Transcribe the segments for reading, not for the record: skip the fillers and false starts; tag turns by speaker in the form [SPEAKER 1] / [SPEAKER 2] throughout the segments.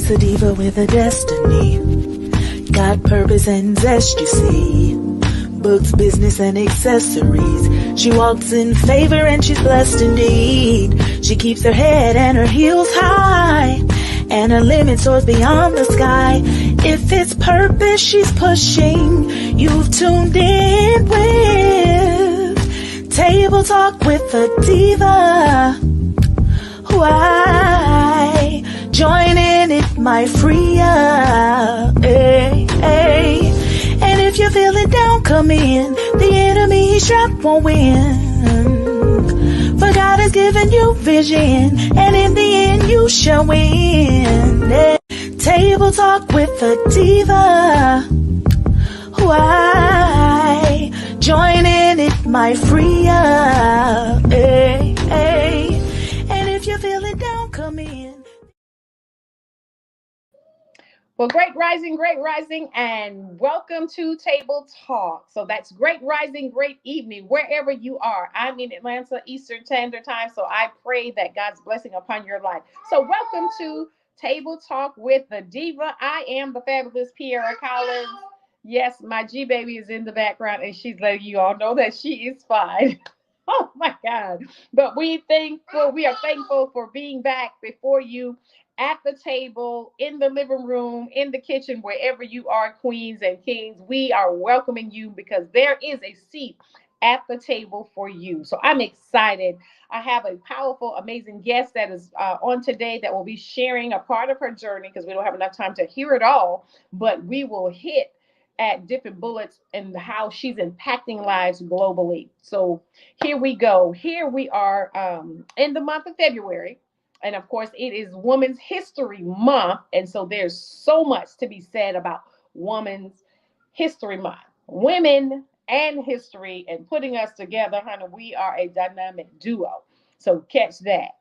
[SPEAKER 1] She's a diva with a destiny. Got purpose and zest, you see. Books, business, and accessories. She walks in favor and she's blessed indeed. She keeps her head and her heels high, and her limit soars beyond the sky. If it's purpose she's pushing, you've tuned in with Table Talk with a Diva. Why? Join in, it might free ya. Hey, hey. And if you're feeling down, come in. The enemy he's trapped won't win. For God has given you vision, and in the end you shall win. Hey. Table Talk with a Diva. Why? Join in, it might free ya. Hey, hey. And if you're feeling down, come in.
[SPEAKER 2] Well, great rising, and welcome to Table Talk. So that's great rising, great evening, wherever you are. I'm in Atlanta Eastern Standard Time, so I pray that God's blessing upon your life. So welcome to Table Talk with the Diva. I am the fabulous Pierra Collins. Yes, my G-baby is in the background, and she's letting you all know that she is fine. Oh, my God. But we are thankful for being back before you, at the table, in the living room, in the kitchen, wherever you are, queens and kings. We are welcoming you because there is a seat at the table for you. So I'm excited. I have a powerful, amazing guest that is on today that will be sharing a part of her journey, because we don't have enough time to hear it all, but we will hit at different bullets and how she's impacting lives globally. So here we go. Here we are in the month of February. And of course, it is Women's History Month. And so there's so much to be said about Women's History Month. Women and history, and putting us together, honey, we are a dynamic duo. So catch that.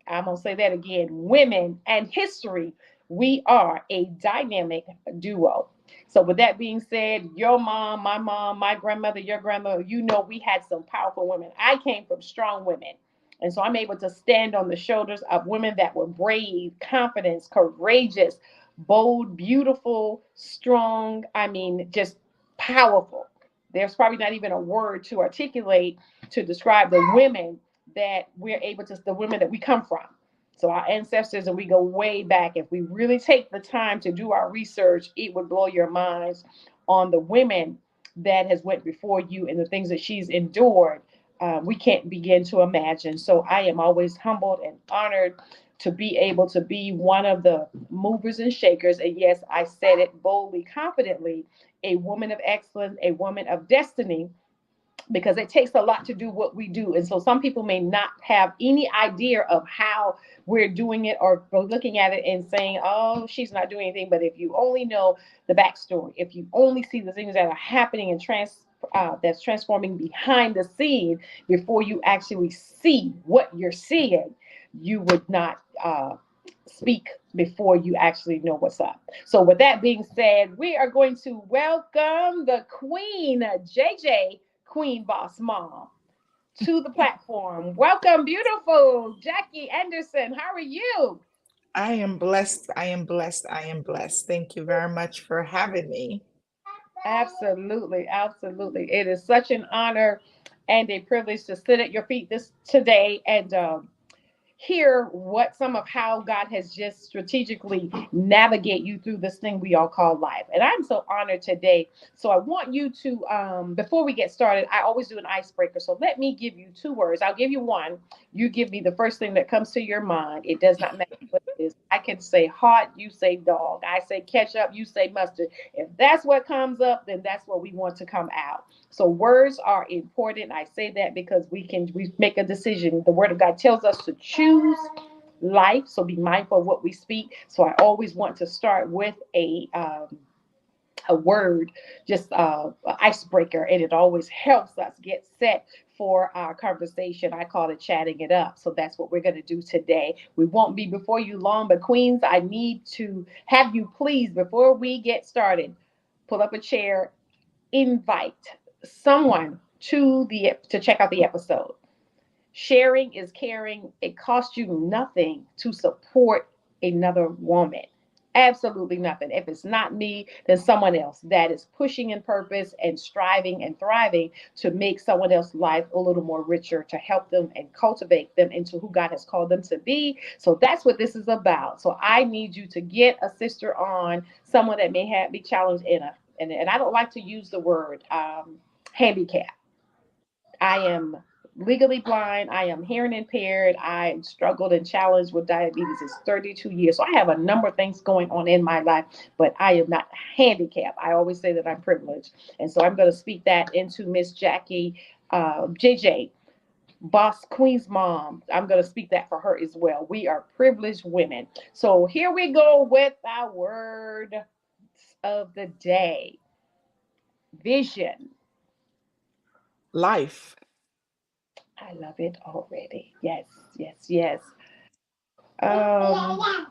[SPEAKER 2] I'm going to say that again. Women and history, we are a dynamic duo. So with that being said, your mom, my grandmother, your grandmother, you know, we had some powerful women. I came from strong women. And so I'm able to stand on the shoulders of women that were brave, confident, courageous, bold, beautiful, strong. I mean, just powerful. There's probably not even a word to articulate to describe the women that we're able to, the women that we come from. So our ancestors, and we go way back. If we really take the time to do our research, it would blow your minds on the women that has went before you and the things that she's endured. We can't begin to imagine. So I am always humbled and honored to be able to be one of the movers and shakers. And yes, I said it boldly, confidently, a woman of excellence, a woman of destiny, because it takes a lot to do what we do. And so some people may not have any idea of how we're doing it, or looking at it and saying, oh, she's not doing anything. But if you only know the backstory, if you only see the things that are happening and that's transforming behind the scene before you actually see what you're seeing, you would not speak before you actually know what's up. So with that being said, we are going to welcome the Queen, JJ, Queen Boss Mom, to the platform. Welcome, beautiful Jackie Anderson. How are you?
[SPEAKER 3] I am blessed. I am blessed. I am blessed. Thank you very much for having me.
[SPEAKER 2] Absolutely, absolutely. It is such an honor and a privilege to sit at your feet today and hear what some of how God has just strategically navigate you through this thing we all call life. And I'm so honored today. So I want you to, before we get started, I always do an icebreaker. So let me give you two words. I'll give you one. You give me the first thing that comes to your mind. It does not matter what it is. I can say hot, you say dog. I say ketchup, you say mustard. If that's what comes up, then that's what we want to come out. So words are important. I say that because we make a decision. The word of God tells us to choose life. So be mindful of what we speak. So I always want to start with a word, just an icebreaker, and it always helps us get set for our conversation. I call it chatting it up. So that's what we're going to do today. We won't be before you long, but queens, I need to have you please, before we get started, pull up a chair, invite someone to check out the episode. Sharing is caring. It costs you nothing to support another woman. Absolutely nothing. If it's not me, then someone else that is pushing in purpose and striving and thriving to make someone else's life a little more richer, to help them and cultivate them into who God has called them to be. So that's what this is about. So I need you to get a sister on, someone that may have be challenged in a, and I don't like to use the word handicap. I am legally blind. I am hearing impaired. I struggled and challenged with diabetes. It's 32 years. So I have a number of things going on in my life, but I am not handicapped. I always say that I'm privileged. And so I'm going to speak that into Miss Jackie, JJ, Boss Queen's mom. I'm going to speak that for her as well. We are privileged women. So here we go with our word of the day: vision.
[SPEAKER 3] Life.
[SPEAKER 2] I love it already. Yes, yes, yes. Um,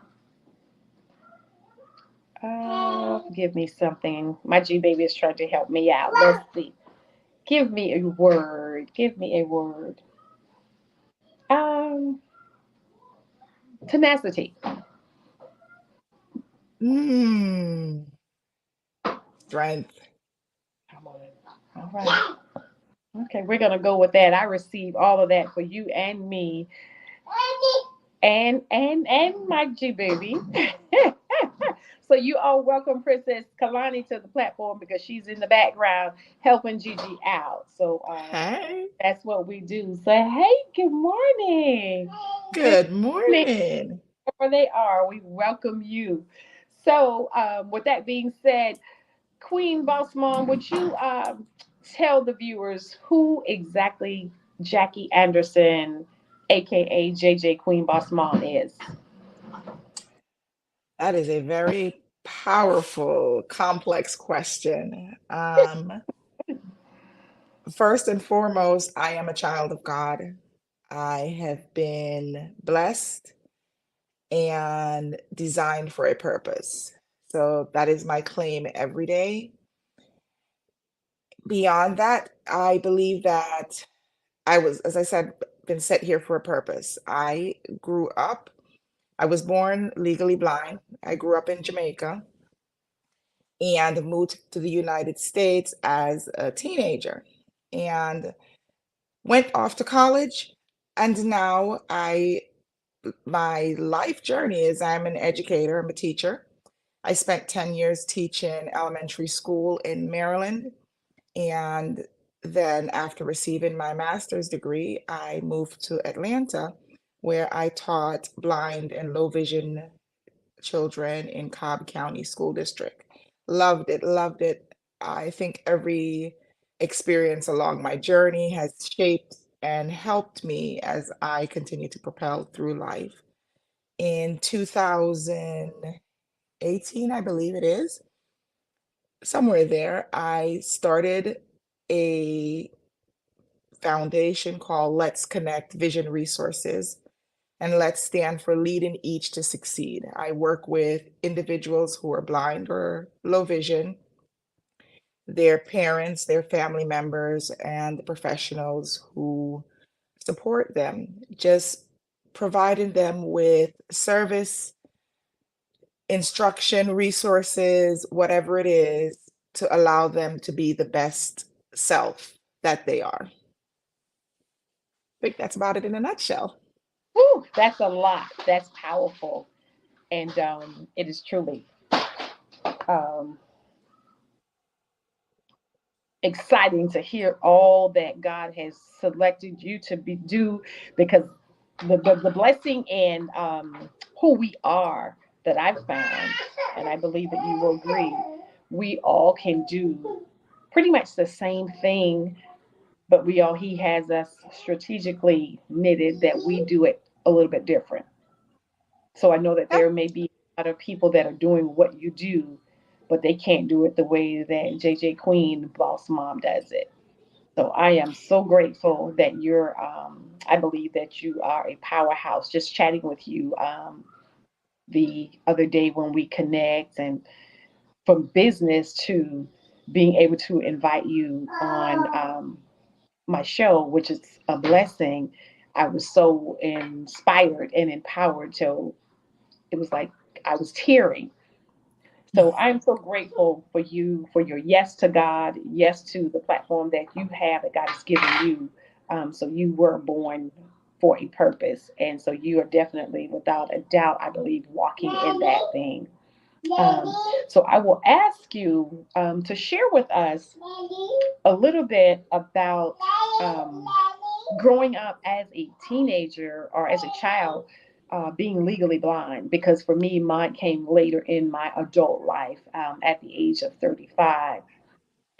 [SPEAKER 2] give me something. My G baby is trying to help me out. Let's see. Give me a word. Give me a word. Um, tenacity.
[SPEAKER 3] Mm, strength.
[SPEAKER 2] Come on. All right. Okay, we're gonna go with that. I receive all of that for you and me, and my G baby. So you all welcome Princess Kalani to the platform because she's in the background helping Gigi out. So
[SPEAKER 3] Hey.
[SPEAKER 2] that's what we do. So hey, good morning. Good
[SPEAKER 3] Good
[SPEAKER 2] morning.
[SPEAKER 3] morning.
[SPEAKER 2] Wherever they are, we welcome you. So with that being said, Queen Boss Mom, would you tell the viewers who exactly Jackie Anderson, aka JJ Queen Boss Mom, is?
[SPEAKER 3] That is a very powerful, complex question. First and foremost, I am a child of God. I have been blessed and designed for a purpose. So that is my claim every day. Beyond that, I believe that I was, as I said, been set here for a purpose. Grew up, I was born legally blind. I grew up in Jamaica and moved to the United States as a teenager and went off to college. And now my life journey is I'm an educator, I'm a teacher. I spent 10 years teaching elementary school in Maryland. And then after receiving my master's degree, I moved to Atlanta, where I taught blind and low vision children in Cobb County School District. Loved it, loved it. I think every experience along my journey has shaped and helped me as I continue to propel through life. In 2018, I believe it is, somewhere there, I started a foundation called Let's Connect Vision Resources, and let's stand for leading each to succeed. I work with individuals who are blind or low vision, their parents, their family members, and the professionals who support them, just providing them with service, instruction, resources, whatever it is, to allow them to be the best self that they are. I think that's about it in a nutshell.
[SPEAKER 2] Whew, that's a lot. That's powerful, and it is truly um, exciting to hear all that God has selected you to be do, because the blessing in who we are that I've found, and I believe that you will agree, we all can do pretty much the same thing, but we all he has us strategically knitted that we do it a little bit different. So I know that
[SPEAKER 3] Yep.
[SPEAKER 2] there may be a lot of people that are doing what you do, but they can't do it the way that JJ Queen Boss Mom does it. So I am so grateful that you're. I believe that you are a powerhouse. Just chatting with you the other day when we connect, and from business to being able to invite you on my show, which is a blessing. I was so inspired and empowered. So it was like I was tearing So I'm so grateful for you, for your yes to God, yes to the platform that you have that God has given you. So you were born for a purpose. And so you are definitely, without a doubt, I believe, walking in that thing. Um, so I will ask you to share with us a little bit about um, growing up as a teenager or as a child, being legally blind. Because for me, mine came later in my adult life, at the age of 35,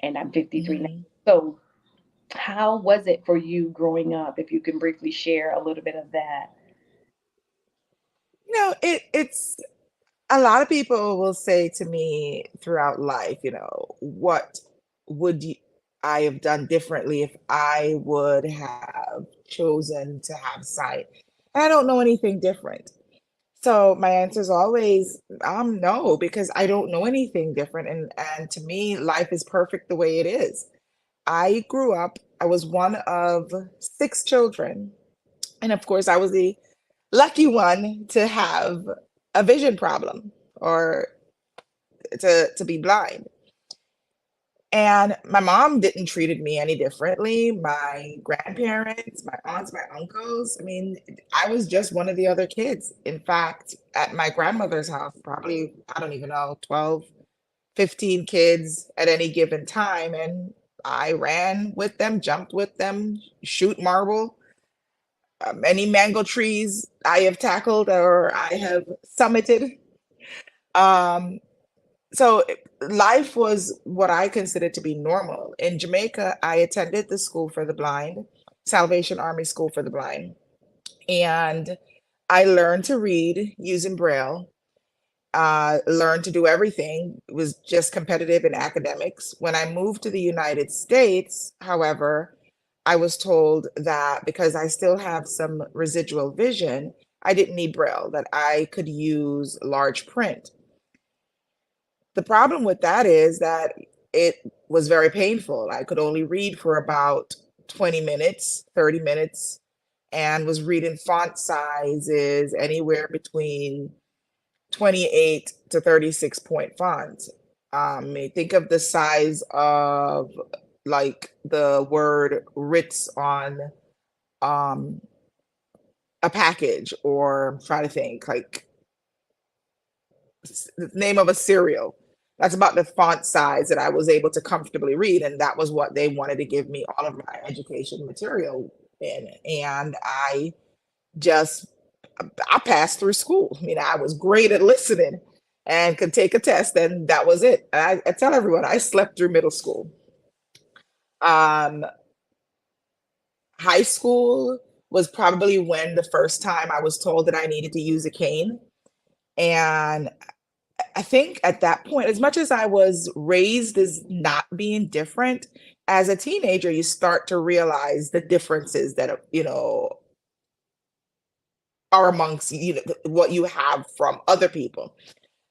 [SPEAKER 2] and I'm 53 now.
[SPEAKER 3] Mhm.
[SPEAKER 2] So, how was it for you growing up? If you can briefly share a little bit of that.
[SPEAKER 3] It's a lot of people will say to me throughout life, what would I have done differently if I would have chosen to have sight? And I don't know anything different. So my answer is always no, because I don't know anything different. And to me, life is perfect the way it is. I grew up, I was one of six children. And of course, I was the lucky one to have a vision problem or to be blind. And my mom didn't treated me any differently. My grandparents, my aunts, my uncles, I mean, I was just one of the other kids. In fact, at my grandmother's house, probably, I don't even know, 12, 15 kids at any given time. And I ran with them, jumped with them, shoot marble. Many mango trees I have tackled or I have summited. Um, life was what I considered to be normal. In Jamaica, I attended the school for the blind, Salvation Army School for the Blind, and I learned to read using Braille. Learned to do everything. Was just competitive in academics. When I moved to the United States, however, I was told that because I still have some residual vision, I didn't need Braille, that I could use large print. The problem with that is that it was very painful. I could only read for about 20 minutes, 30 minutes, and was reading font sizes anywhere between 28 to 36 point font. Think of the size of like the word Ritz on um, a package, or I'm trying to think like the name of a cereal. That's about the font size that I was able to comfortably read, and that was what they wanted to give me all of my education material in. And just I passed through school. I mean, I was great at listening and could take a test, and that was it. And I tell everyone I slept through middle school. Um, High school was probably when the first time I was told that I needed to use a cane. And I think at that point, as much as I was raised as not being different, as a teenager, you start to realize the differences that, are amongst what you have from other people.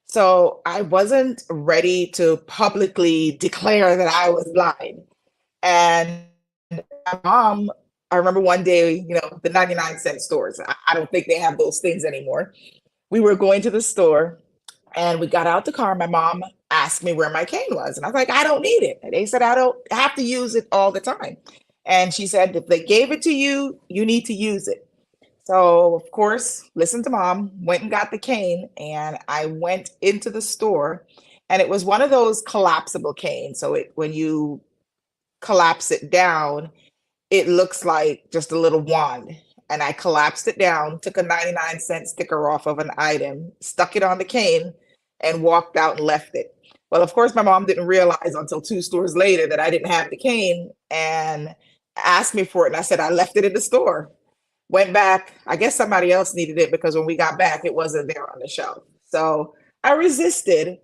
[SPEAKER 3] So I wasn't ready to publicly declare that I was blind. And my mom, I remember one day, the 99-cent stores, I don't think they have those things anymore. We were going to the store and we got out the car. My mom asked me where my cane was. And I was like, I don't need it. And they said, I don't have to use it all the time. And she said, if they gave it to you, you need to use it. So, of course, listened to mom, went and got the cane, and I went into the store. And it was one of those collapsible canes. So when you collapse it down, it looks like just a little wand. And I collapsed it down, took a 99-cent sticker off of an item, stuck it on the cane, and walked out and left it. Well, of course, my mom didn't realize until two stores later that I didn't have the cane and asked me for it. And I said, I left it in the store. Went back. I guess somebody else needed it because when we got back, it wasn't there on the shelf. So I resisted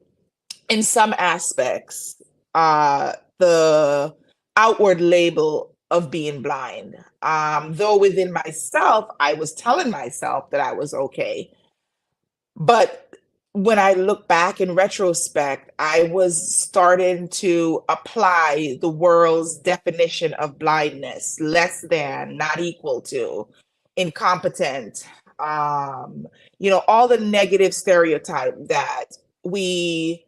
[SPEAKER 3] in some aspects the outward label of being blind. Though within myself, I was telling myself that I was okay. But when I look back in retrospect, I was starting to apply the world's definition of blindness: less than, not equal to, incompetent, all the negative stereotype that we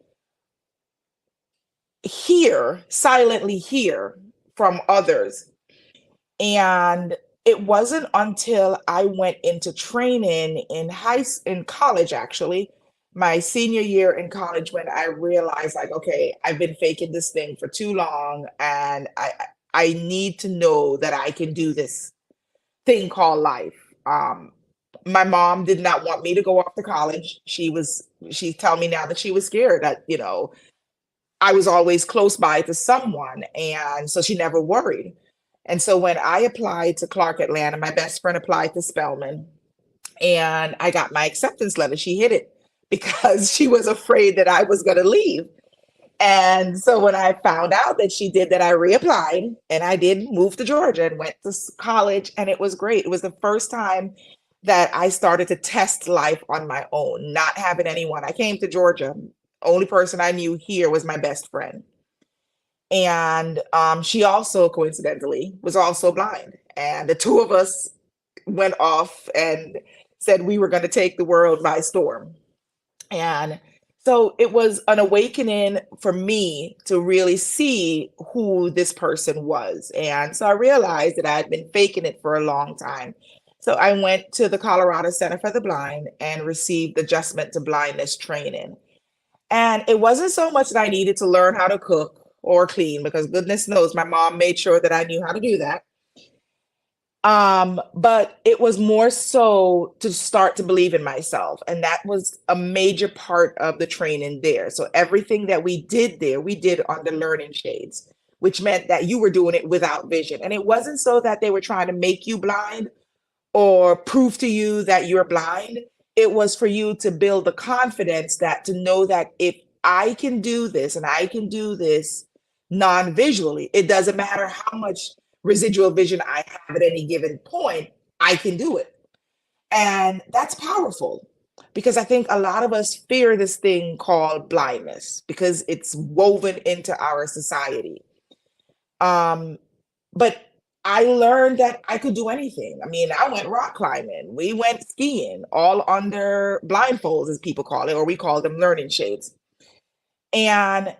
[SPEAKER 3] hear, silently hear from others. And it wasn't until I went into training in college, actually, my senior year in college, when I realized, like, okay, I've been faking this thing for too long, and I need to know that I can do this thing called life. My mom did not want me to go off to college. She tell me now that she was scared that, I was always close by to someone, and so she never worried. And so when I applied to Clark Atlanta, my best friend applied to Spelman, and I got my acceptance letter. She hid it because she was afraid that I was going to leave. And so when I found out that she did that, I reapplied and I did move to Georgia and went to college, and it was great. It was the first time that I started to test life on my own, not having anyone. I came to Georgia. Only person I knew here was my best friend. And she also coincidentally was also blind. And the two of us went off and said we were going to take the world by storm. And so it was an awakening for me to really see who this person was. And so I realized that I had been faking it for a long time. So I went to the Colorado Center for the Blind and received adjustment to blindness training. And it wasn't so much that I needed to learn how to cook or clean, because goodness knows my mom made sure that I knew how to do that. But it was more so to start to believe in myself. And that was a major part of the training there. So everything that we did there, we did under learning shades, which meant that you were doing it without vision. And it wasn't so that they were trying to make you blind or prove to you that you're blind. It was for you to build the confidence that to know that if I can do this and I can do this non-visually, it doesn't matter how much residual vision I have at any given point, I can do it. And that's powerful because I think a lot of us fear this thing called blindness because it's woven into our society. Um, but I learned that I could do anything. I mean, I went rock climbing, we went skiing, all under blindfolds, as people call it, or we call them learning shades. And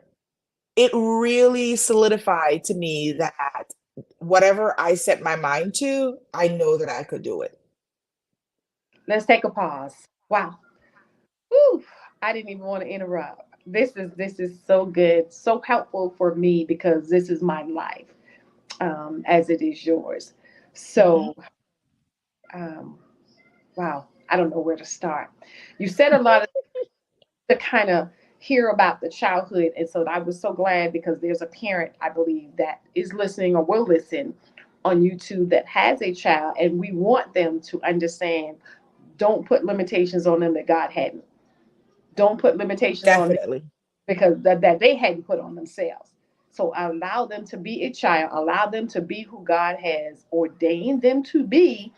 [SPEAKER 3] it really solidified to me that whatever I set my mind to, I know that I could do it.
[SPEAKER 2] Let's take a pause. Wow. Whew. I didn't even want to interrupt. This is so good, so helpful for me because this is my life, as it is yours.
[SPEAKER 3] Mhm.
[SPEAKER 2] So, um, wow, I don't know where to start. You said a lot of to kind of hear about the childhood, and so I was so glad because there's a parent I believe that is listening or will listen on YouTube that has a child, and we want them to understand. Don't put limitations on them that God hadn't. Don't put limitations on them
[SPEAKER 3] Definitely.
[SPEAKER 2] because that they hadn't put on themselves. So allow them to be a child, allow them to be who God has ordained them to be,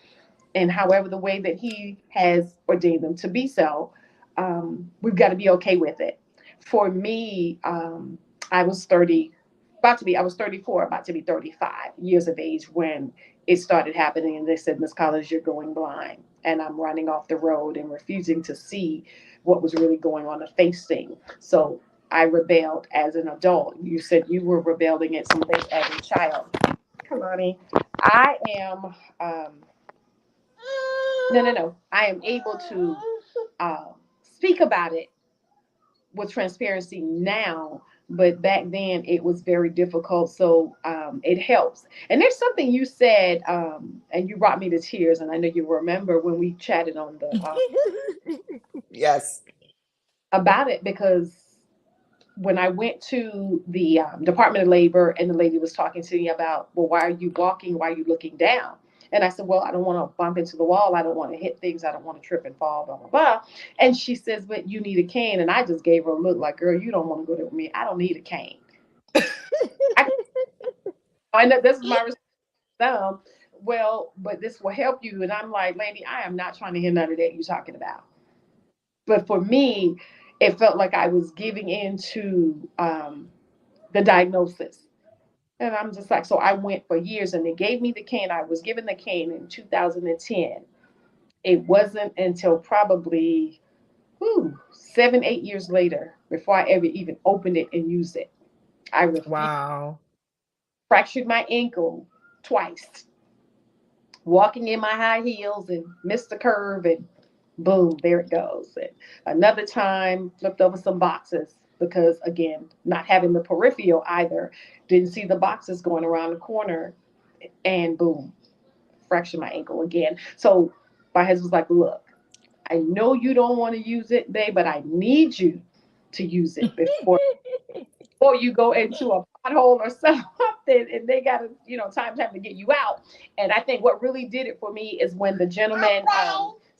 [SPEAKER 2] and however the way that He has ordained them to be so, we've got to be okay with it. For me, I was 30, I was 34, about to be 35 years of age when it started happening. And they said, Miss Collins, you're going blind. And I'm running off the road and refusing to see what was really going on, the facing. So I rebelled as an adult. You said you were rebelling at some things as a child. Kalani, I am, no, no, no. I am able to speak about it with transparency now, but back then it was very difficult. So it helps. And there's something you said, and you brought me to tears. And I know you remember when we chatted on the
[SPEAKER 3] Yes.
[SPEAKER 2] about it because when I went to the Department of Labor and the lady was talking to me about, well, why are you walking? Why are you looking down? And I said, well, I don't want to bump into the wall. I don't want to hit things. I don't want to trip and fall, blah, blah, blah. And she says, but you need a cane. And I just gave her a look like, girl, you don't want to go there with me. I don't need a cane. I, I know this is my response. Well, but this will help you. And I'm like, lady, I am not trying to hear none of that you're talking about. But for me, it felt like I was giving in to the diagnosis. And I'm just like, so I went for years and they gave me the cane. I was given the cane in 2010. It wasn't until probably 7, 8 years later before I ever even opened it and used it. I refused.
[SPEAKER 3] Wow.
[SPEAKER 2] Fractured my ankle twice, walking in my high heels and missed the curve and boom, there it goes. And another time, flipped over some boxes because, again, not having the peripheral either, didn't see the boxes going around the corner and boom, fractured my ankle again. So my husband's like, look, I know you don't want to use it, babe, but I need you to use it before you go into a pothole or something and they got to, time to get you out. And I think what really did it for me is when the gentleman,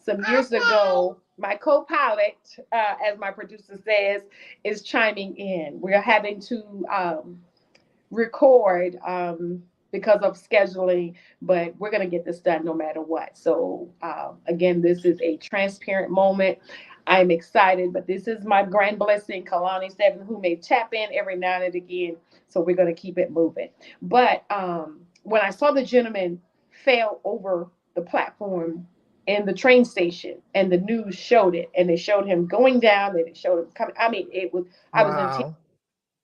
[SPEAKER 2] some years ago, my co-pilot, as my producer says, is chiming in. We're having to record because of scheduling, but we're going to get this done no matter what. So, again, this is a transparent moment. I'm excited, but this is my grand blessing, Kalani Seven, who may tap in every now and again. So we're going to keep it moving. But when I saw the gentleman fell over the platform in the train station, and the news showed it, and they showed him going down, and it showed him coming. I mean, it was I was in tears,
[SPEAKER 3] Wow.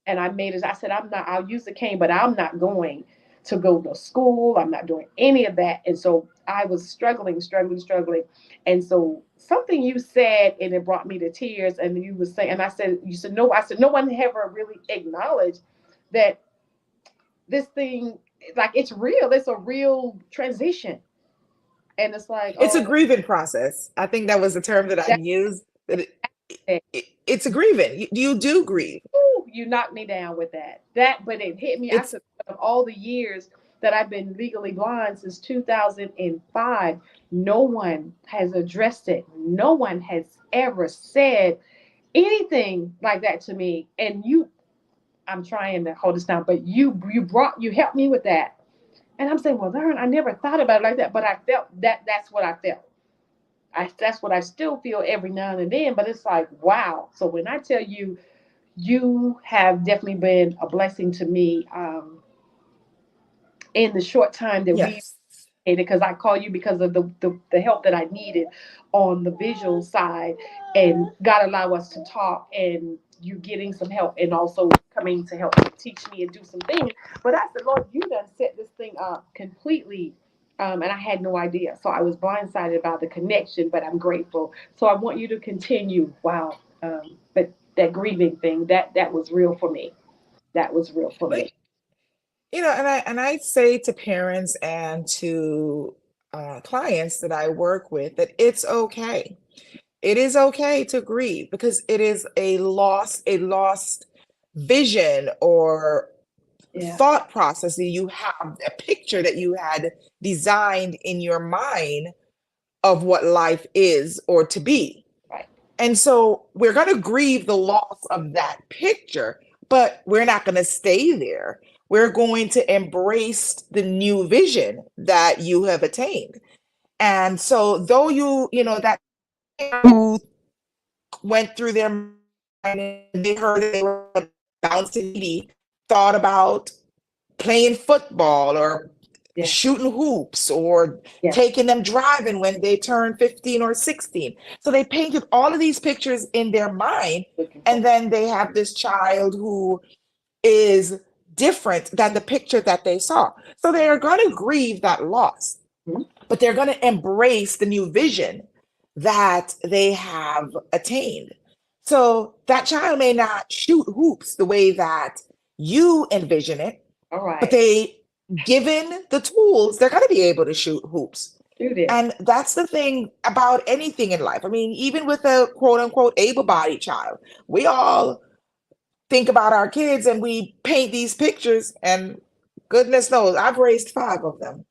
[SPEAKER 2] and I made it. I said, I'm not. I'll use the cane, but I'm not going to go to school. I'm not doing any of that. And so I was struggling, struggling, struggling. And so something you said, and it brought me to tears. And you were saying, and I said, you said no. I said no one ever really acknowledged that this thing, like it's real. It's a real transition. And it's like,
[SPEAKER 3] It's a
[SPEAKER 2] oh,
[SPEAKER 3] grieving process. I think that was the term that I
[SPEAKER 2] that,
[SPEAKER 3] used. That it's a grieving. You do grieve.
[SPEAKER 2] woo, you knocked me down with that. That, but it hit me. I
[SPEAKER 3] It's
[SPEAKER 2] said, of all the years that I've been legally blind since 2005, no one has addressed it. No one has ever said anything like that to me. And you, I'm trying to hold this down, but you helped me with that. And I'm saying, well, darn, I never thought about it like that, but I felt that that's what I felt. That's what I still feel every now and then. But it's like, wow. So when I tell you, you have definitely been a blessing to me in the short time that we
[SPEAKER 3] yes.
[SPEAKER 2] because I call you because of the help that I needed on the visual side, and God allow us to talk and you getting some help and also coming to help teach me and do some things. But I said, Lord, you done set this thing up completely. And I had no idea. So I was blindsided about the connection, but I'm grateful. So I want you to continue. Wow. But that grieving thing, that was real for me. That was real for
[SPEAKER 3] But
[SPEAKER 2] me.
[SPEAKER 3] and I say to parents and to clients that I work with that it's okay. It is okay to grieve because it is a lost vision or
[SPEAKER 2] Yeah.
[SPEAKER 3] thought process that you have, a picture that you had designed in your mind of what life is or to be.
[SPEAKER 2] Right.
[SPEAKER 3] And so we're going to grieve the loss of that picture, but we're not going to stay there. We're going to embrace the new vision that you have attained. And so, though that who went through their mind and they heard that they were bouncing TV, thought about playing football or
[SPEAKER 2] Yeah.
[SPEAKER 3] shooting hoops or
[SPEAKER 2] Yeah.
[SPEAKER 3] taking them driving when they turned 15 or 16. So they painted all of these pictures in their mind.
[SPEAKER 2] Looking for.
[SPEAKER 3] And then they have this child who is different than the picture that they saw. So they are going to grieve that loss,
[SPEAKER 2] Mhm.
[SPEAKER 3] but they're going to embrace the new vision that they have attained. So that child may not shoot hoops the way that you envision it,
[SPEAKER 2] All
[SPEAKER 3] but
[SPEAKER 2] right.
[SPEAKER 3] they, given the tools, they're going to be able to shoot hoops.
[SPEAKER 2] Do this.
[SPEAKER 3] And that's the thing about anything in life. I mean, even with a quote unquote able-bodied child, we all think about our kids and we paint these pictures, and goodness knows I've raised five of them,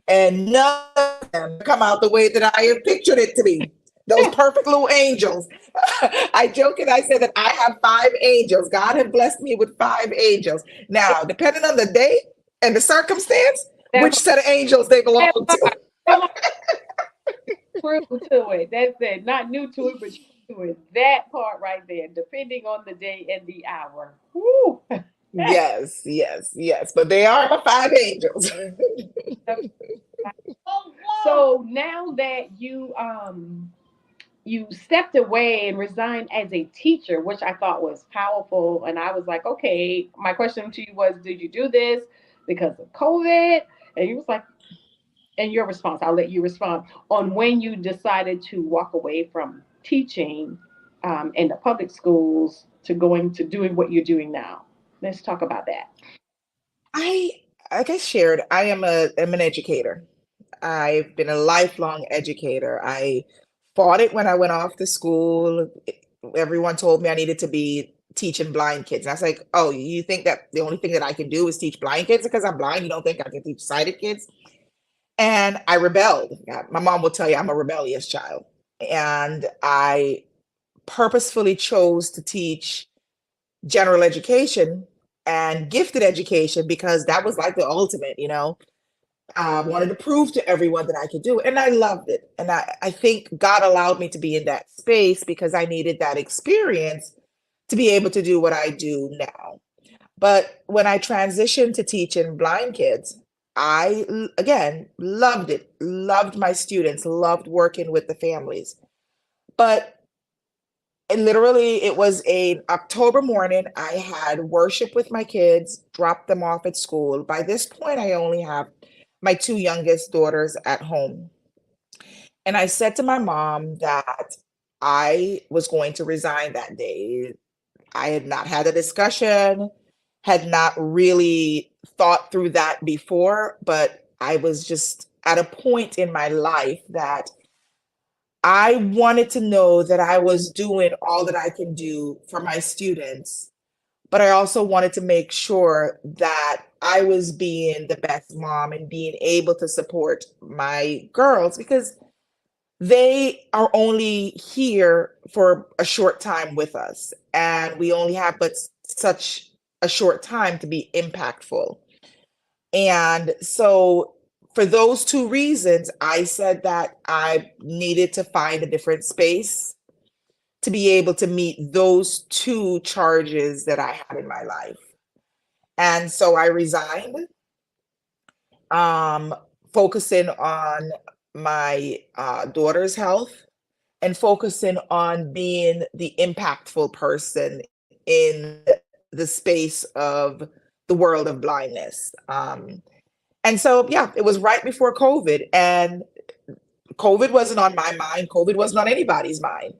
[SPEAKER 3] and none of them come out the way that I have pictured it to be. Those perfect little angels. I joke and I say that I have five angels. God has blessed me with five angels. Now, depending on the day and the circumstance,
[SPEAKER 2] That
[SPEAKER 3] which set of angels they belong
[SPEAKER 2] that
[SPEAKER 3] to.
[SPEAKER 2] part. Come on, true to it. That's it. Not new to it, but true to it. That part right there, depending on the day and the hour. Woo.
[SPEAKER 3] Yes, yes, yes. But they are my five angels.
[SPEAKER 2] So now that you you stepped away and resigned as a teacher, which I thought was powerful. And I was like, okay, my question to you was, did you do this because of COVID? And you was like, and your response, I'll let you respond on when you decided to walk away from teaching in the public schools to going to doing what you're doing now. Let's talk about that.
[SPEAKER 3] I, like I shared, I'm an educator. I've been a lifelong educator. I fought it when I went off to school. Everyone told me I needed to be teaching blind kids. And I was like, oh, you think that the only thing that I can do is teach blind kids because I'm blind? You don't think I can teach sighted kids? And I rebelled. My mom will tell you I'm a rebellious child. And I purposefully chose to teach general education and gifted education because that was like the ultimate, you know. I wanted to prove to everyone that I could do it. And I loved it. And I think God allowed me to be in that space because I needed that experience to be able to do what I do now. But when I transitioned to teaching blind kids, again, loved it, loved my students, loved working with the families. But it was a October morning. I had worship with my kids, dropped them off at school. By this point, I only have my two youngest daughters at home. And I said to my mom that I was going to resign that day. I had not had a discussion, had not really thought through that before, but I was just at a point in my life that I wanted to know that I was doing all that I can do for my students, but I also wanted to make sure that I was being the best mom and being able to support my girls because they are only here for a short time with us, and we only have but such a short time to be impactful. And so, for those two reasons, I said that I needed to find a different space to be able to meet those two charges that I had in my life. And so I resigned, um, focusing on my daughter's health and focusing on being the impactful person in the space of the world of blindness. And so, yeah, it was right before COVID, and COVID wasn't on my mind. COVID wasn't on anybody's mind.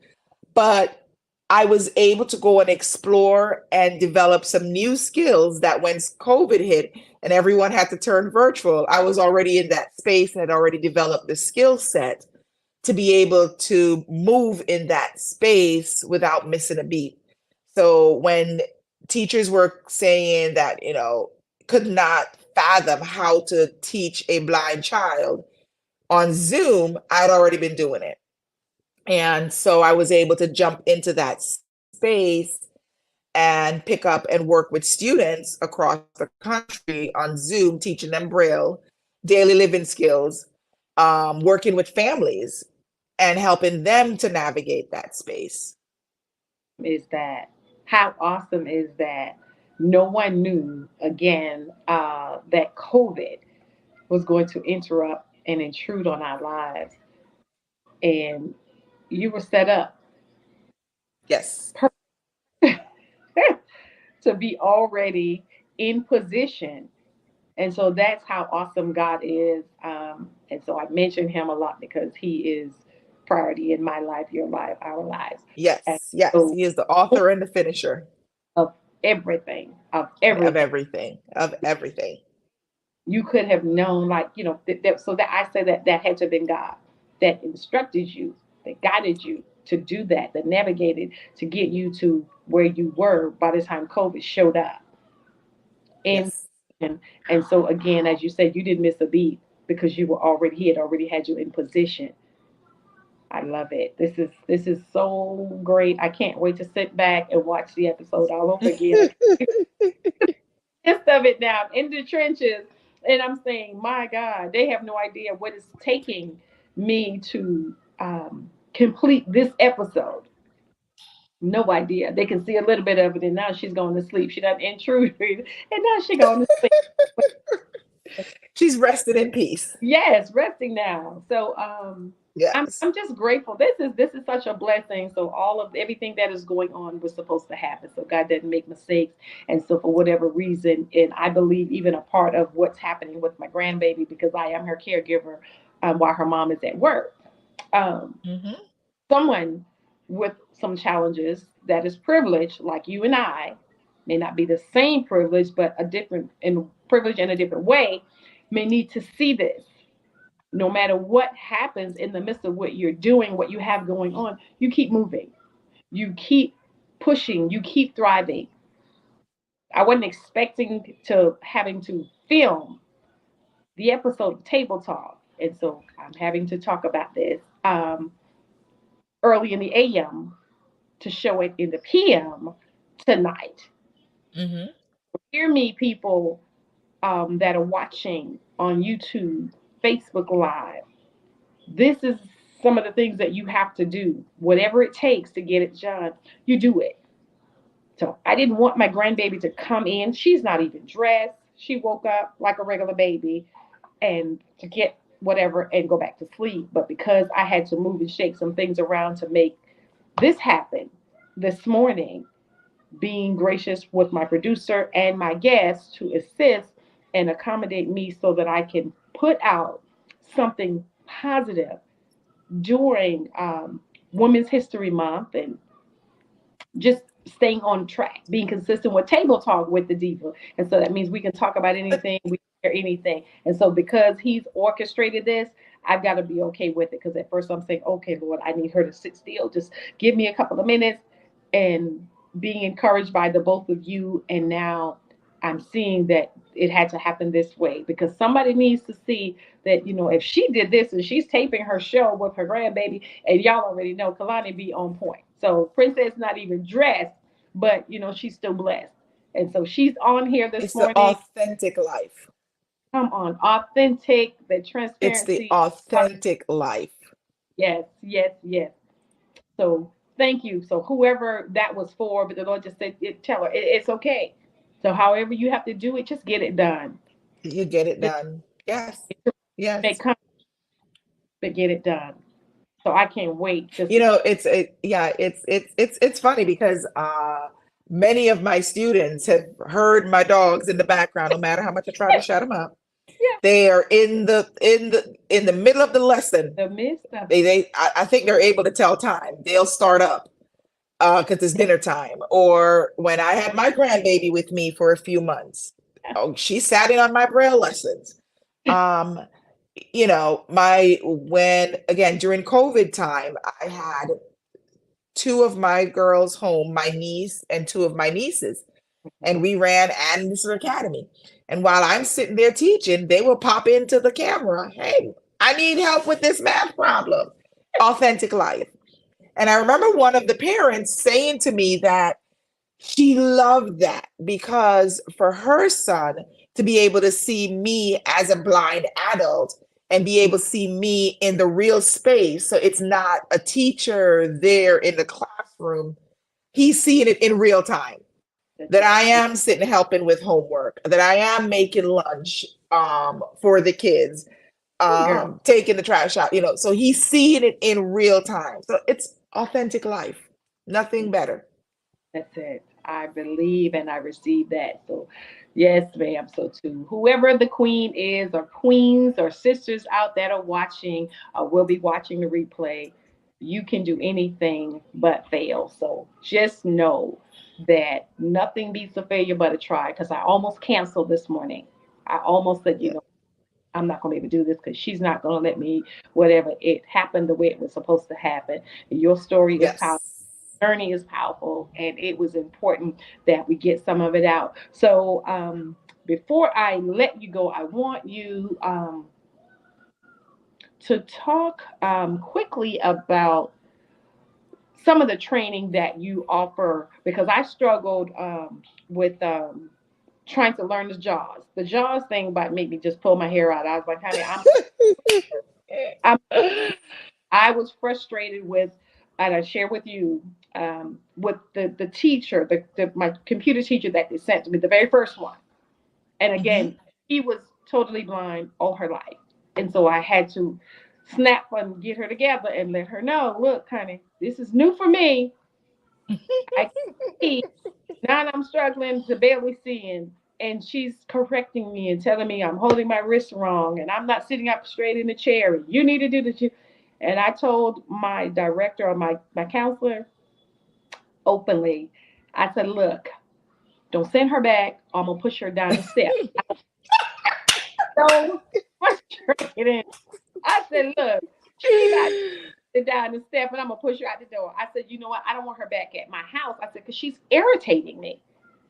[SPEAKER 3] But I was able to go and explore and develop some new skills that when COVID hit and everyone had to turn virtual, I was already in that space and had already developed the skill set to be able to move in that space without missing a beat. So when teachers were saying that, could not fathom how to teach a blind child on Zoom, I'd already been doing it. And so I was able to jump into that space and pick up and work with students across the country on Zoom, teaching them Braille, daily living skills, working with families and helping them to navigate that space.
[SPEAKER 2] Is that how awesome is that? No one knew again that COVID was going to interrupt and intrude on our lives, and you were set up
[SPEAKER 3] Yes.
[SPEAKER 2] to be already in position. And so that's how awesome God is. And so I mention him a lot because he is priority in my life, your life, our lives. And
[SPEAKER 3] Yes. Yes.
[SPEAKER 2] so
[SPEAKER 3] He is the author and the finisher
[SPEAKER 2] of everything, of
[SPEAKER 3] of
[SPEAKER 2] everything.
[SPEAKER 3] everything, of everything.
[SPEAKER 2] You could have known, like, so that I say that that had to have been God that instructed you, that guided you to do that, that navigated to get you to where you were by the time COVID showed up. And
[SPEAKER 3] Yes.
[SPEAKER 2] and so again, as you said, you didn't miss a beat because you were already he had already had you in position. I love it. This is so great. I can't wait to sit back and watch the episode all over again. Gist of it now, in the trenches, and I'm saying, my God, they have no idea what it's taking me to complete this episode. No idea. They can see a little bit of it, and now she's going to sleep. She doesn't intrude, and now she's going to sleep.
[SPEAKER 3] She's rested in peace.
[SPEAKER 2] Yes, resting now. So
[SPEAKER 3] Yes.
[SPEAKER 2] I'm just grateful. This is such a blessing. So all of everything that is going on was supposed to happen. So God didn't make mistakes. And so for whatever reason, and I believe even a part of what's happening with my grandbaby, because I am her caregiver while her mom is at work. Um,
[SPEAKER 3] Hmm.
[SPEAKER 2] Someone with some challenges that is privileged, like you and I, may not be the same privilege, but a different in privilege in a different way, may need to see this. No matter what happens in the midst of what you're doing, what you have going on, you keep moving, you keep pushing, you keep thriving. I wasn't expecting to having to film the episode of Table Talk, and so I'm having to talk about this early in the AM to show it in the PM tonight.
[SPEAKER 3] Hmm.
[SPEAKER 2] Hear me, people that are watching on YouTube, Facebook Live. This is some of the things that you have to do. Whatever it takes to get it done, you do it. So I didn't want my grandbaby to come in. She's not even dressed. She woke up like a regular baby and to get whatever and go back to sleep. But because I had to move and shake some things around to make this happen this morning, being gracious with my producer and my guests to assist and accommodate me so that I can put out something positive during Women's History Month and just staying on track, being consistent with table talk with the diva. And so that means we can talk about anything, we can share anything. And so because he's orchestrated this, I've got to be okay with it. Because at first I'm saying, okay, Lord, I need her to sit still. Just give me a couple of minutes. And being encouraged by the both of you. And now I'm seeing that it had to happen this way because somebody needs to see that, if she did this and she's taping her show with her grandbaby, and y'all already know Kalani be on point. So Princess not even dressed, but she's still blessed. And so she's on here this
[SPEAKER 3] It's the
[SPEAKER 2] morning.
[SPEAKER 3] authentic life.
[SPEAKER 2] Come on, authentic, the
[SPEAKER 3] It's the
[SPEAKER 2] transparency.
[SPEAKER 3] authentic life.
[SPEAKER 2] Yes, yes, yes. So thank you. So whoever that was for, but the Lord just said, tell her it's okay. So however you have to do it, just get it done.
[SPEAKER 3] You get it
[SPEAKER 2] Just
[SPEAKER 3] done. Yes.
[SPEAKER 2] make
[SPEAKER 3] Yes.
[SPEAKER 2] come, but get it done. So I can't wait just to.
[SPEAKER 3] Yeah, it's funny because many of my students have heard my dogs in the background, no matter how much I try to
[SPEAKER 2] Yeah,
[SPEAKER 3] shut them up.
[SPEAKER 2] yeah.
[SPEAKER 3] They are in the middle of the lesson.
[SPEAKER 2] The midst of
[SPEAKER 3] I think they're able to tell time. They'll start up because it's dinner time. Or when I had my grandbaby with me for a few months, oh, she sat in on my Braille lessons. Um, my when again during COVID time, I had two of my girls home, my niece and two of my nieces, and we ran Anderson Academy. And while I'm sitting there teaching, they will pop into the camera. Hey, I need help with this math problem. Authentic life. And I remember one of the parents saying to me that she loved that because for her son to be able to see me as a blind adult and be able to see me in the real space. So it's not a teacher there in the classroom. He's seeing it in real time.
[SPEAKER 2] that's
[SPEAKER 3] That
[SPEAKER 2] it.
[SPEAKER 3] I am sitting helping with homework, that I am making lunch for the kids,
[SPEAKER 2] Girl,
[SPEAKER 3] taking the trash out, so he's seeing it in real time. So it's authentic life. Nothing better.
[SPEAKER 2] that's it. I believe and I receive that. So, yes, ma'am. So, too, whoever the queen is, or queens, or sisters out that are watching, or will be watching the replay, you can do anything but fail. So, just know that nothing beats a failure but a try. Because I almost canceled this morning. I almost said,
[SPEAKER 3] Yeah.
[SPEAKER 2] I'm not going to be able to do this because she's not going to let me, whatever. It happened the way it was supposed to happen. Your story is powerful.
[SPEAKER 3] Yes.
[SPEAKER 2] Journey is powerful, and it was important that we get some of it out. So, before I let you go, I want you to talk quickly about some of the training that you offer because I struggled with trying to learn the jaws. The jaws thing about made me just pull my hair out. I was like, honey, I'm I was frustrated with, and I share with you, with the teacher, my computer teacher that they sent to me, the very first one. And
[SPEAKER 3] Hmm.
[SPEAKER 2] again, he was totally blind all her life. And so I had to snap and get her together and let her know, look, honey, this is new for me. I can see. Now I'm struggling to barely seeing. And she's correcting me and telling me I'm holding my wrist wrong and I'm not sitting up straight in the chair. You need to do this. And I told my director or my counselor openly, I said, look, don't send her back. Or I'm going to push her down the step. So frustrated. I said, look, she not down the step and I'm gonna push her out the door. I said, you know what? I don't want her back at my house. I said, because she's irritating me.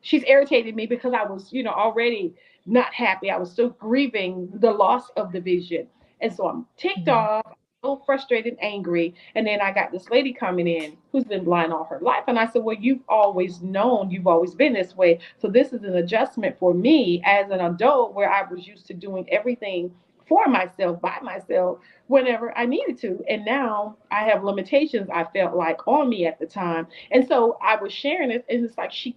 [SPEAKER 2] She's irritating me because I was, already not happy. I was still grieving the loss of the vision. And so I'm ticked
[SPEAKER 3] Mhm.
[SPEAKER 2] off, so frustrated, angry. And then I got this lady coming in who's been blind all her life. And I said, well, you've always known, you've always been this way. So this is an adjustment for me as an adult where I was used to doing everything for myself, by myself, whenever I needed to. And now I have limitations I felt like on me at the time. And so I was sharing it, and it's like she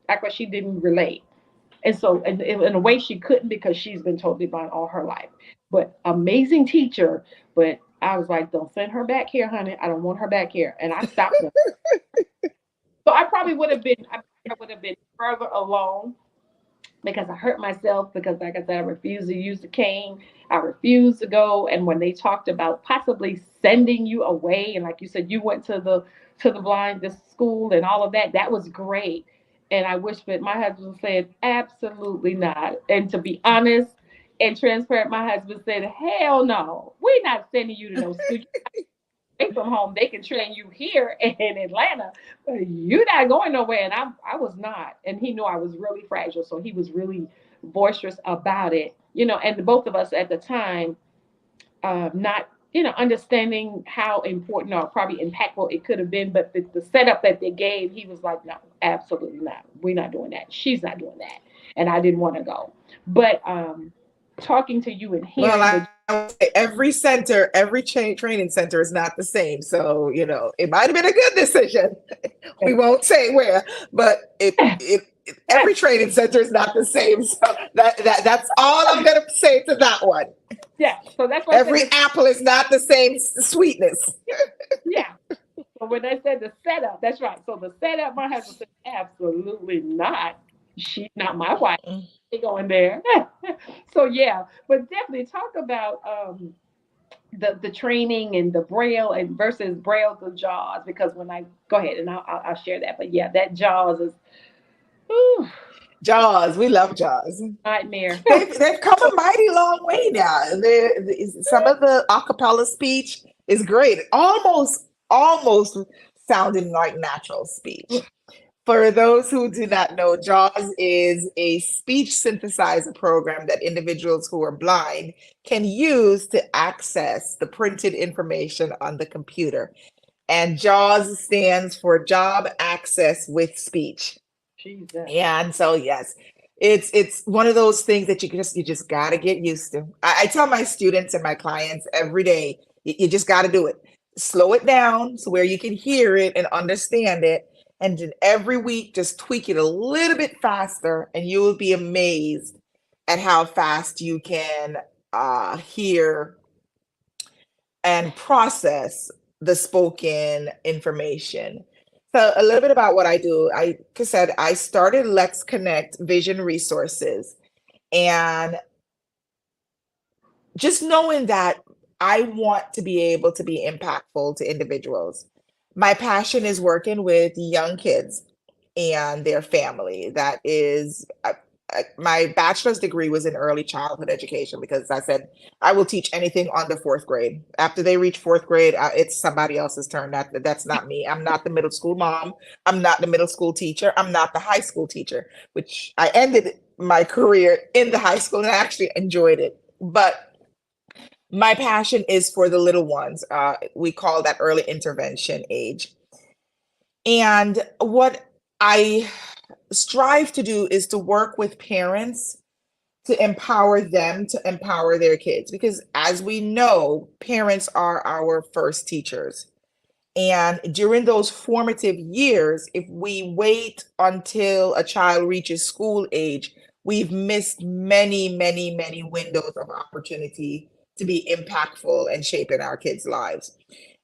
[SPEAKER 2] act like she didn't relate. And so, in a way, she couldn't because she's been totally blind all her life. But amazing teacher. But I was like, don't send her back here, honey. I don't want her back here. And I stopped her. So I probably would have been, I would have been further along because I hurt myself because, like I said, I refused to use the cane. I refused to go. And when they talked about possibly sending you away, and like you said, you went to the blind this school and all of that, that was great. And I wish that my husband said absolutely not. And to be honest and transparent, my husband said, hell no, we're not sending you to no school from home. They can train you here in Atlanta. But you're not going nowhere. And I was not. And he knew I was really fragile. So he was really boisterous about it. And the both of us at the time, not, understanding how important or probably impactful it could have been. But the setup that they gave, he was like, no, absolutely not. We're not doing that. She's not doing that. And I didn't want to go. But talking to you and
[SPEAKER 3] Well,
[SPEAKER 2] hearing the
[SPEAKER 3] I would say every center, every training center is not the same. So, it might have been a good decision. We won't say where, but every training center is not the same. So that's all I'm gonna say to that one.
[SPEAKER 2] yeah, so that's why I said
[SPEAKER 3] Every apple is not the same sweetness.
[SPEAKER 2] yeah. So when they said the setup, that's right. So the setup, my husband said, absolutely not. She's not my wife. She going there. So yeah, but definitely talk about the training and the braille and versus braille to jaws because when I go ahead and I'll share that. But yeah, that jaws is whew,
[SPEAKER 3] Jaws, we love Jaws.
[SPEAKER 2] nightmare.
[SPEAKER 3] They've come a mighty long way now. Some of the acapella speech is great. Almost sounding like natural speech. For those who do not know, JAWS is a speech synthesizer program that individuals who are blind can use to access the printed information on the computer. And JAWS stands for Job Access with Speech.
[SPEAKER 2] Jesus.
[SPEAKER 3] And so yes, it's one of those things that you just gotta get used to. I tell my students and my clients every day, you just gotta do it. Slow it down so where you can hear it and understand it. And then every week just tweak it a little bit faster, and you will be amazed at how fast you can hear and process the spoken information. So a little bit about what I do. Like I said, I started Let's Connect Vision Resources. And just knowing that I want to be able to be impactful to individuals. My passion is working with young kids and their family. That is, my bachelor's degree was in early childhood education because I said I will teach anything under fourth grade. After they reach fourth grade, it's somebody else's turn. That's not me. I'm not the middle school mom. I'm not the middle school teacher. I'm not the high school teacher, which I ended my career in the high school and I actually enjoyed it. But my passion is for the little ones. We call that early intervention age. And what I strive to do is to work with parents to empower them to empower their kids. Because as we know, parents are our first teachers. And during those formative years, if we wait until a child reaches school age, we've missed many, many, many windows of opportunity to be impactful and shaping our kids' lives.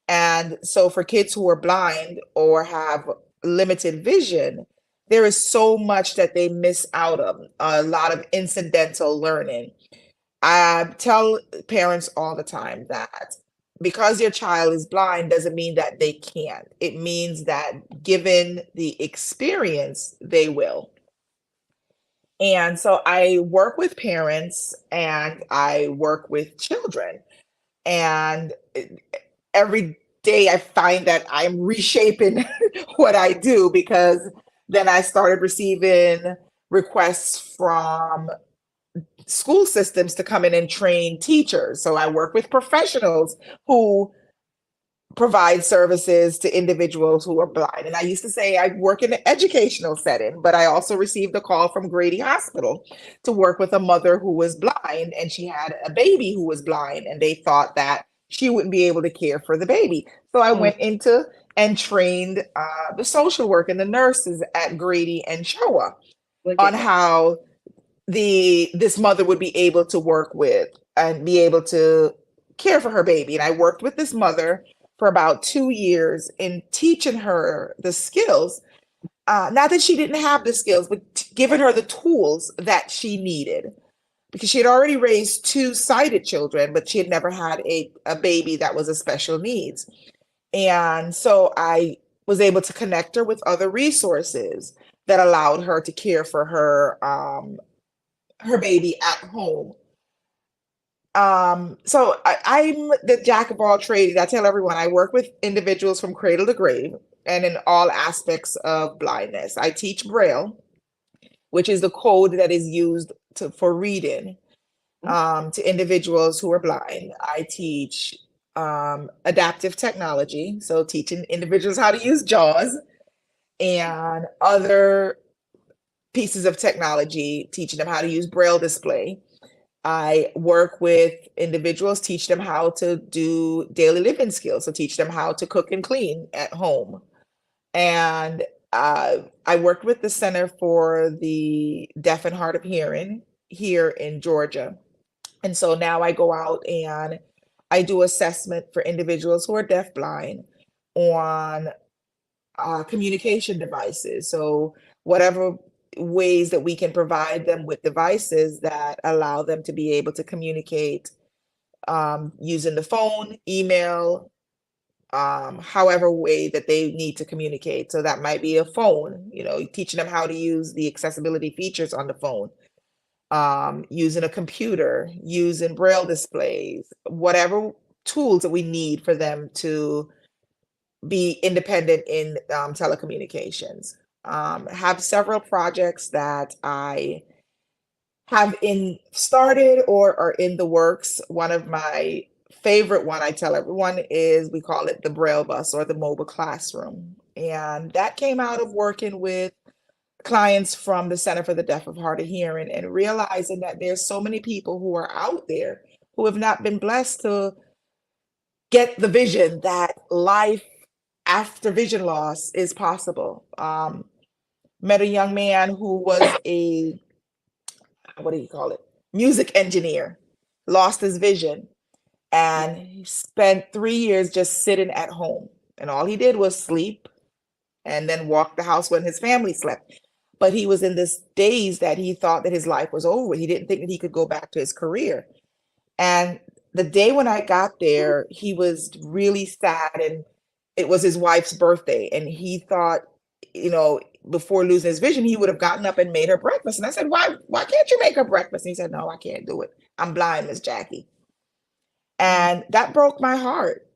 [SPEAKER 3] And so for kids who are blind or have limited vision, there is so much that they miss out of, a lot of incidental learning. I tell parents all the time that because your child is blind doesn't mean that they can't. It means that given the experience, they will. And so I work with parents and I work with children. And every day I find that I'm reshaping what I do, because then I started receiving requests from school systems to come in and train teachers. So I work with professionals who provide services to individuals who are blind. And I used to say I work in an educational setting, but I also received a call from Grady Hospital to work with a mother who was blind, and she had a baby who was blind, and they thought that she wouldn't be able to care for the baby. So I
[SPEAKER 2] Mm.
[SPEAKER 3] went into and trained the social work and the nurses at Grady and Showa
[SPEAKER 2] Look
[SPEAKER 3] on
[SPEAKER 2] at that.
[SPEAKER 3] how this mother would be able to work with and be able to care for her baby. And I worked with this mother for about 2 years in teaching her the skills. Not that she didn't have the skills, but giving her the tools that she needed, because she had already raised two sighted children, but she had never had a baby that was a special needs. And so I was able to connect her with other resources that allowed her to care for her baby at home. So I'm the jack of all trades. I tell everyone I work with individuals from cradle to grave and in all aspects of blindness. I teach Braille, which is the code that is used for reading to individuals who are blind. I teach adaptive technology, so teaching individuals how to use JAWS and other pieces of technology, teaching them how to use Braille display. I work with individuals, teach them how to do daily living skills. So teach them how to cook and clean at home. And I worked with the Center for the Deaf and Hard of Hearing here in Georgia. And so now I go out and I do assessment for individuals who are deaf blind on communication devices. So whatever ways that we can provide them with devices that allow them to be able to communicate using the phone, email, however way that they need to communicate. So that might be a phone, teaching them how to use the accessibility features on the phone, using a computer, using Braille displays, whatever tools that we need for them to be independent in telecommunications. Have several projects that I have in started or are in the works. One of my favorite one I tell everyone is we call it the Braille Bus or the mobile classroom. And that came out of working with clients from the Center for the Deaf of Hard of Hearing and realizing that there's so many people who are out there who have not been blessed to get the vision that life after vision loss is possible. Met a young man who was a, what do you call it? Music engineer, lost his vision, and he spent 3 years just sitting at home. And all he did was sleep and then walk the house when his family slept. But he was in this daze that he thought that his life was over. He didn't think that he could go back to his career. And the day when I got there, he was really sad, and it was his wife's birthday. And he thought, before losing his vision, he would have gotten up and made her breakfast. And I said, why can't you make her breakfast? And he said, no, I can't do it. I'm blind, Miss Jackie. And that broke my heart.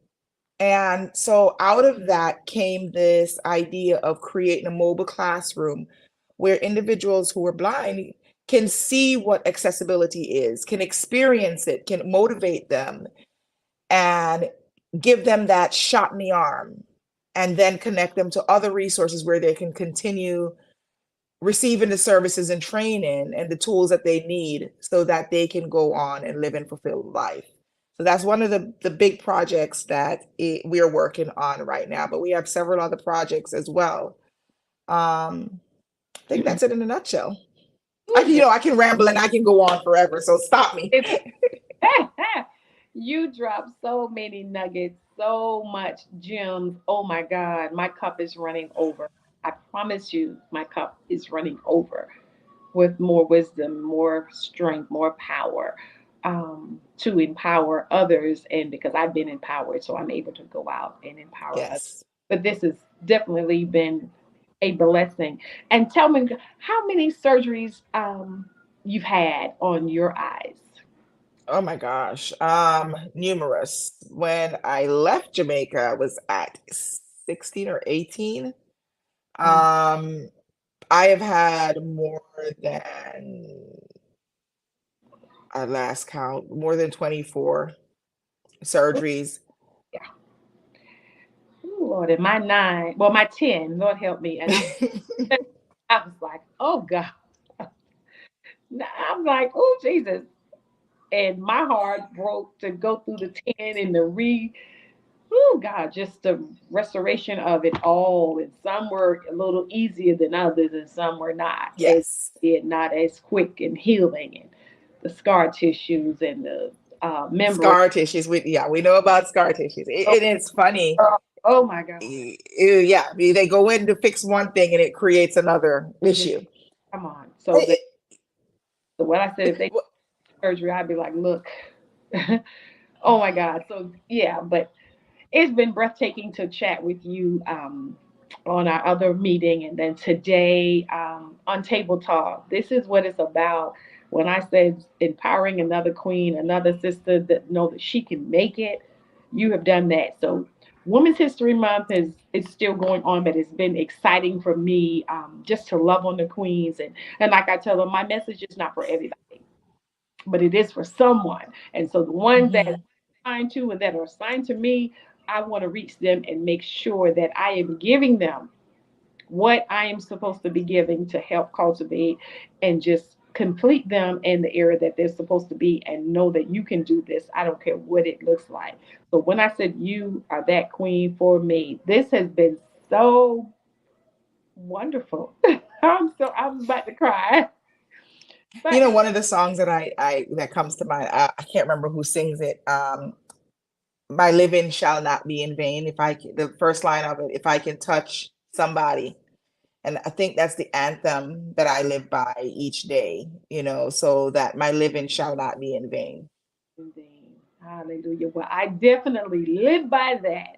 [SPEAKER 3] And so out of that came this idea of creating a mobile classroom where individuals who are blind can see what accessibility is, can experience it, can motivate them, and give them that shot in the arm, and then connect them to other resources where they can continue receiving the services and training and the tools that they need so that they can go on and live and fulfill life. So that's one of the big projects that we are working on right now, but we have several other projects as well. I think that's it in a nutshell. I can, I can ramble and I can go on forever. So stop me.
[SPEAKER 2] You drop so many nuggets, so much gems. Oh my God, my cup is running over. I promise you, my cup is running over with more wisdom, more strength, more power to empower others. And because I've been empowered, so I'm able to go out and empower others.
[SPEAKER 3] Yes.
[SPEAKER 2] But this has definitely been a blessing. And tell me, how many surgeries you've had on your eyes?
[SPEAKER 3] Oh my gosh. Numerous. When I left Jamaica, I was at 16 or 18.
[SPEAKER 2] Mm.
[SPEAKER 3] Um, I have had more than, at last count, more than 24 surgeries.
[SPEAKER 2] Yeah. Ooh, Lord, and my nine, well, my 10, Lord help me. And I was like, oh God. I'm like, oh Jesus. And my heart broke to go through the 10 and the oh God, just the restoration of it all. And some were a little easier than others, and some were not as
[SPEAKER 3] Yes.
[SPEAKER 2] not as quick and healing, and the scar tissues and the membrane.
[SPEAKER 3] Scar tissues. We know about scar tissues.
[SPEAKER 2] Oh,
[SPEAKER 3] It is funny.
[SPEAKER 2] oh my God.
[SPEAKER 3] Yeah, they go in to fix one thing and it creates another
[SPEAKER 2] Yeah,
[SPEAKER 3] issue.
[SPEAKER 2] come on. So
[SPEAKER 3] It,
[SPEAKER 2] so what I said, if they
[SPEAKER 3] it,
[SPEAKER 2] surgery, I'd be like, look, oh my God. So yeah, but it's been breathtaking to chat with you on our other meeting, and then today on Table Talk. This is what it's about. When I said empowering another queen, another sister that know that she can make it, you have done that. So Women's History Month is still going on, but it's been exciting for me just to love on the queens, and like I tell them, my message is not for everybody, but it is for someone. And so the ones that
[SPEAKER 3] Mhm.
[SPEAKER 2] are assigned to and that are assigned to me, I want to reach them and make sure that I am giving them what I am supposed to be giving to help cultivate and just complete them in the area that they're supposed to be, and know that you can do this. I don't care what it looks like. So when I said you are that queen for me, this has been so wonderful. I'm about to cry.
[SPEAKER 3] You
[SPEAKER 2] But
[SPEAKER 3] know, one of the songs that I that comes to mind, I can't remember who sings it. My living shall not be in vain. The first line of it, if I can touch somebody, and I think that's the anthem that I live by each day, so that my living shall not be in vain.
[SPEAKER 2] indeed. Hallelujah. Well, I definitely live by that.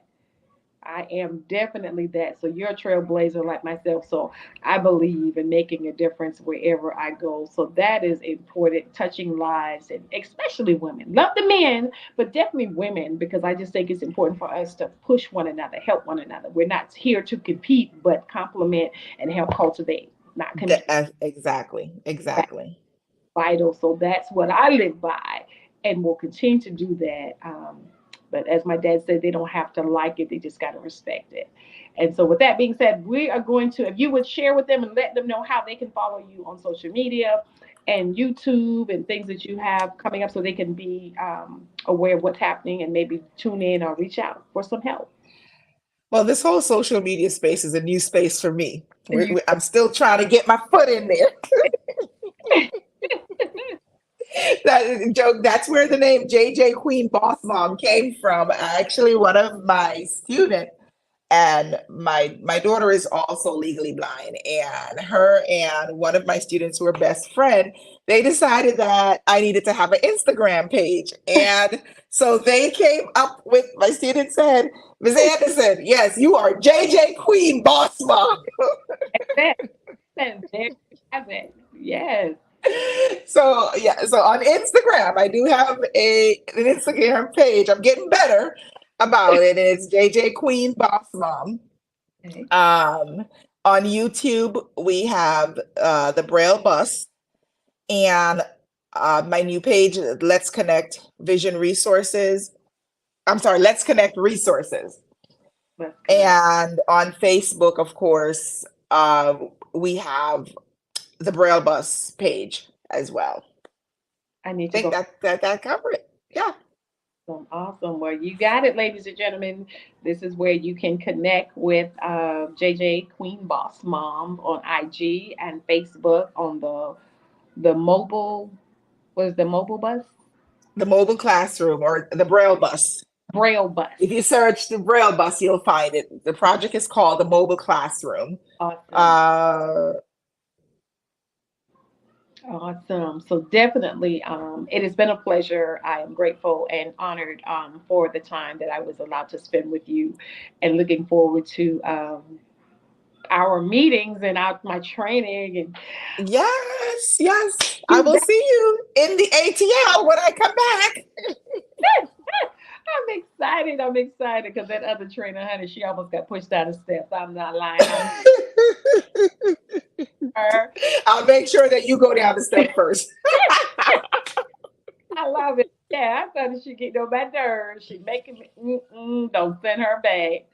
[SPEAKER 2] I am definitely that. So you're a trailblazer like myself. So I believe in making a difference wherever I go. So that is important, touching lives, and especially women. Love the men, but definitely women, because I just think it's important for us to push one another, help one another. We're not here to compete, but complement and help cultivate, not compete.
[SPEAKER 3] Exactly, exactly.
[SPEAKER 2] Vital. So that's what I live by, and will continue to do that. But as my dad said, they don't have to like it, they just got to respect it. And so, with that being said, we are going to, if you would share with them and let them know how they can follow you on social media and YouTube and things that you have coming up, so they can be aware of what's happening and maybe tune in or reach out for some help.
[SPEAKER 3] Well, this whole social media space is a new space for me.
[SPEAKER 2] And you,
[SPEAKER 3] I'm still trying to get my foot in there. That joke, that's where the name JJ Queen Boss Mom came from. Actually, one of my students, and my daughter is also legally blind, and her and one of my students who are best friend, they decided that I needed to have an Instagram page. And so they came up with, my student said, Ms. Anderson, yes, you are JJ Queen Boss Mom.
[SPEAKER 2] there you have it. Yes.
[SPEAKER 3] So yeah, so on Instagram, I do have an Instagram page. I'm getting better about it, and it's JJ Queen Boss Mom.
[SPEAKER 2] Okay.
[SPEAKER 3] Um, on YouTube, we have the Braille Bus, and my new page, Let's Connect Vision Resources. I'm sorry, Let's Connect Resources.
[SPEAKER 2] Let's connect.
[SPEAKER 3] And on Facebook, of course, we have the Braille Bus page as well.
[SPEAKER 2] I need
[SPEAKER 3] I
[SPEAKER 2] to
[SPEAKER 3] think
[SPEAKER 2] go.
[SPEAKER 3] that covered it. Yeah.
[SPEAKER 2] Awesome, awesome. Well, you got it, ladies and gentlemen. This is where you can connect with JJ Queen Boss Mom on IG and Facebook on the the mobile was the mobile bus,
[SPEAKER 3] The mobile classroom or the Braille bus.
[SPEAKER 2] Braille bus.
[SPEAKER 3] If you search the Braille bus, you'll find it. The project is called the mobile classroom.
[SPEAKER 2] Awesome.
[SPEAKER 3] Uh,
[SPEAKER 2] Awesome. So definitely, it has been a pleasure. I am grateful and honored for the time that I was allowed to spend with you, and looking forward to our meetings and my training and
[SPEAKER 3] yes, yes. I will see you in the ATL when I come back.
[SPEAKER 2] I'm excited. I'm excited because that other trainer, honey, she almost got pushed down the steps. I'm not lying. Her.
[SPEAKER 3] I'll make sure that you go down the step first.
[SPEAKER 2] I love it. Yeah, I thought she get on my nerves. She making me. Don't send her back.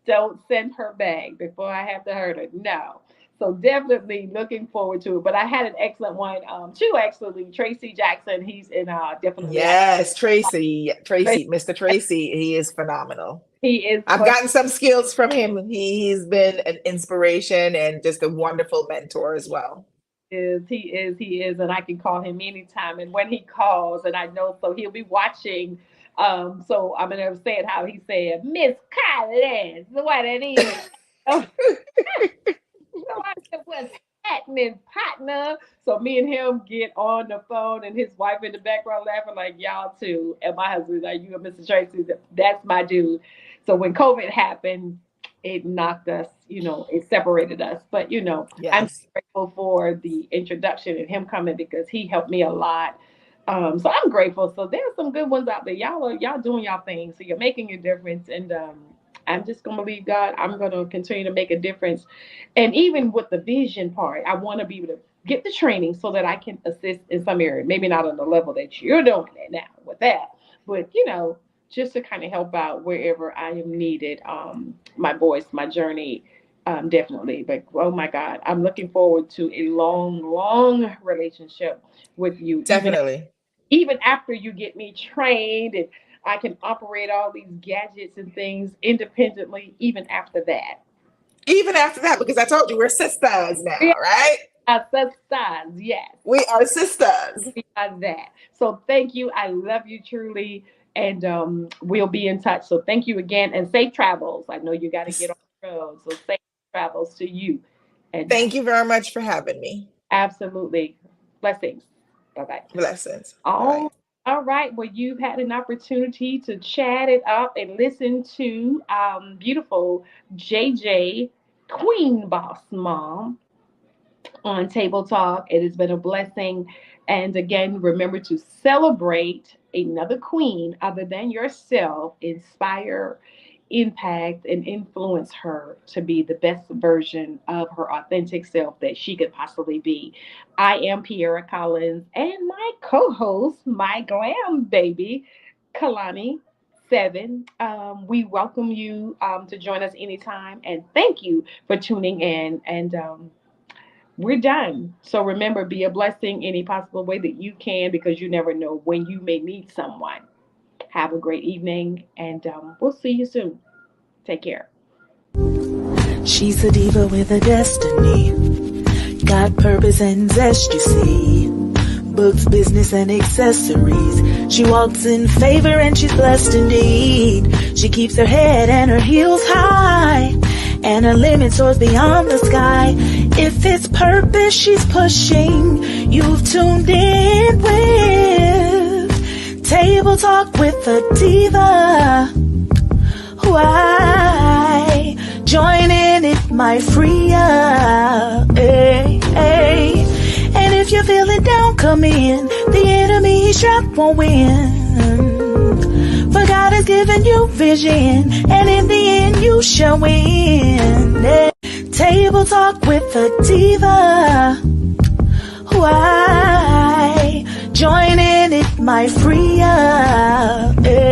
[SPEAKER 2] Don't send her back before I have to hurt her. No. So definitely looking forward to it. But I had an excellent one. Two actually. Tracy Jackson. He's in definitely.
[SPEAKER 3] Yes, Tracy, Mr. Tracy. He is phenomenal.
[SPEAKER 2] He is.
[SPEAKER 3] I've gotten some skills from him. He's been an inspiration and just a wonderful mentor as well.
[SPEAKER 2] He is, and I can call him anytime. And when he calls, and I know, so he'll be watching. So I'm gonna say it how he said, Miss Collins, what it is. So I said, what's happening, partner? So me and him get on the phone, and his wife in the background laughing like y'all too. And my husband like, you and Mr. Tracy, that's my dude. So when COVID happened, it knocked us, it separated us. But,
[SPEAKER 3] Yes.
[SPEAKER 2] I'm grateful for the introduction and him coming because he helped me a lot. So I'm grateful. So there's some good ones out there. Y'all doing y'all thing. So you're making a difference. And I'm just going to believe God. I'm going to continue to make a difference. And even with the vision part, I want to be able to get the training so that I can assist in some area. Maybe not on the level that you're doing it now with that. But, just to kind of help out wherever I am needed. My voice, my journey, definitely. But oh my God, I'm looking forward to a long, long relationship with you.
[SPEAKER 3] Definitely.
[SPEAKER 2] Even after you get me trained and I can operate all these gadgets and things independently, even after that.
[SPEAKER 3] Even after that, because I told you we're sisters now, right?
[SPEAKER 2] Our sisters, yes.
[SPEAKER 3] We are sisters.
[SPEAKER 2] We are that. So thank you. I love you truly. And we'll be in touch. So thank you again and safe travels. I know you got to get on the road. So safe travels to you.
[SPEAKER 3] And thank you very much for having me.
[SPEAKER 2] Absolutely. Blessings. Bye-bye.
[SPEAKER 3] Blessings.
[SPEAKER 2] All right. Well, you've had an opportunity to chat it up and listen to beautiful JJ, Queen Boss Mom, on Table Talk. It has been a blessing. And again, remember to celebrate another queen other than yourself, inspire, impact, and influence her to be the best version of her authentic self that she could possibly be. I am Piera Collins, and my co-host, my glam baby, Kalani Seven. We welcome you to join us anytime, and thank you for tuning in. And we're done. So remember, be a blessing any possible way that you can, because you never know when you may meet someone. Have a great evening, and we'll see you soon. Take care.
[SPEAKER 1] She's a diva with a destiny. Got purpose and zest, you see. Books, business, and accessories. She walks in favor and she's blessed indeed. She keeps her head and her heels high, and her limit soars beyond the sky. If it's purpose she's pushing, you've tuned in with Table Talk with a Diva. Why? Join in, it might free up. Hey, hey. And if you're feeling down, come in. The enemy he's trapped won't win. For God has given you vision, and in the end you shall win. Hey. Table Talk with a Diva. Why? Join in, it might free up. Hey.